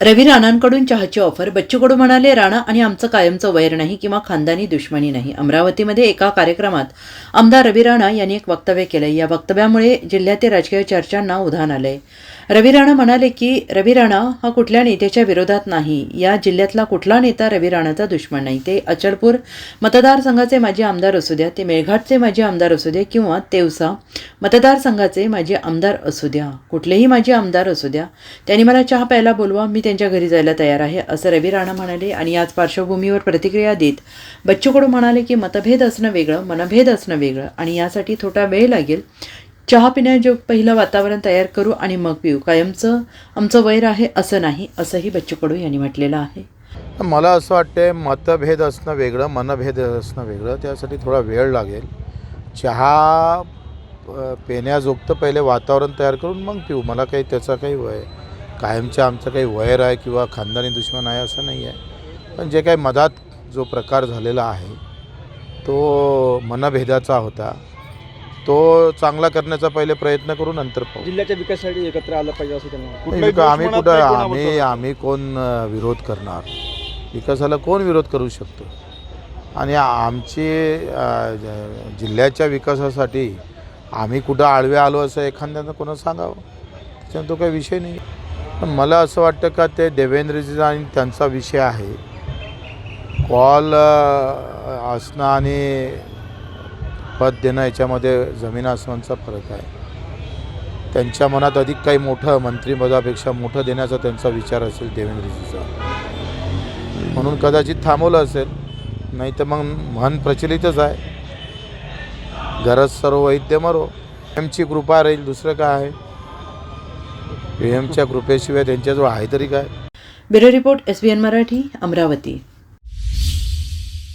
रवी राणांकडून चहाची ऑफर. बच्चू कडू म्हणाले, राणा आणि आमचं कायमचं वैर नाही किंवा खानदानी दुश्मनी नाही. अमरावतीमध्ये एका कार्यक्रमात आमदार रवी राणा यांनी एक वक्तव्य केलं. या वक्तव्यामुळे जिल्ह्यातील राजकीय चर्चांना उधाण आलंय. रवी राणा म्हणाले की रवी राणा हा कुठल्या नेत्याच्या विरोधात नाही. या जिल्ह्यातला कुठला नेता रवी राणाचा दुश्मन नाही. ते अचलपूर मतदारसंघाचे माजी आमदार असू द्या, ते मेळघाटचे माजी आमदार असू द्या किंवा तेवसा मतदारसंघाचे माजी आमदार असू द्या, कुठलेही माजी आमदार असू द्या, त्यांनी मला चहा प्यायला बोलवा, मी त्यांच्या घरी जायला तयार आहे, असं रवी राणा म्हणाले. आणि याच पार्श्वभूमीवर प्रतिक्रिया देत बच्चू कडू म्हणाले की मतभेद असणं वेगळं, मनभेद असणं वेगळं आणि यासाठी थोडा वेळ लागेल. चहा पिण्याजोग पहिलं वातावरण तयार करू आणि मग पिऊ. कायमचं आमचं वैर आहे असं नाही, असंही बच्चू कडू यांनी म्हटलेलं आहे. मला असं वाटतं मतभेद असणं वेगळं, मनभेद असणं वेगळं. त्यासाठी थोडा वेळ लागेल. चहा पिण्याजोगतं पहिले वातावरण तयार करून मग पिऊ. मला काही त्याचा काही कायमचं आमचं काही वैर आहे किंवा खानदानी दुश्मन आहे असं नाही आहे. पण जे काही मधात जो प्रकार झालेला आहे तो मनभेदाचा होता. तो चांगला करण्याचा पहिले प्रयत्न करू, नंतर पाहू. जिल्ह्याच्या विकासासाठी एकत्र आलं पाहिजे असं त्यांना. आम्ही कोण विरोध करणार? विकासाला कोण विरोध करू शकतो? आणि आमची जिल्ह्याच्या विकासासाठी आम्ही कुठं आडवे आलो असं एखाद्यानं कोणा सांगावं, त्याच्यानं तो काही विषय नाही. पण मला असं वाटतं का ते देवेंद्रजी आणि त्यांचा विषय आहे. कॉल असणं आणि पद देणं याच्यामध्ये जमीन आसमानचा फरक आहे. त्यांच्या मनात अधिक काही मोठं मंत्रिपदापेक्षा मोठं देण्याचा त्यांचा विचार असेल देवेंद्रजीचा, म्हणून कदाचित थांबवलं असेल. नाही तर मग म्हण प्रचलितच आहे, गरज सर्व वैद्य मरो. एमची कृपा राहील, दुसरं काय आहे? एमच्या कृपेशिवाय त्यांच्याजवळ आहे तरी काय? Bureau report, SBN Marathi, Amravati.